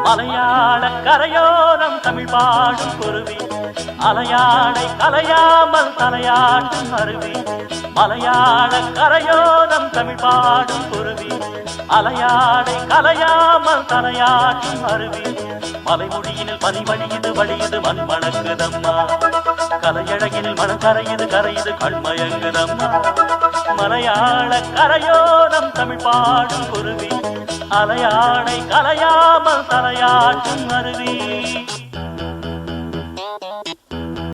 மலையாள கரையோரம் தமிழ் பாடும் குருவி அலையாடை கலையாமல் தலையாட்டும் அருவி மலையாள கரையோரம் தமிழ் பாடும் குருவி அலையாடை கலையாமல் தலையாட்டும் அருவி மலைமொழியினில் பனி வழியுது மண் மணக்குதம்மா கலையழகினில் மனம் கரையுது கண்மயங்குதம்மா மலையாள கரையோரம் தமிழ் பாடும் குருவி அலையாடை கலையாமல் தலையாட்டும் அருவி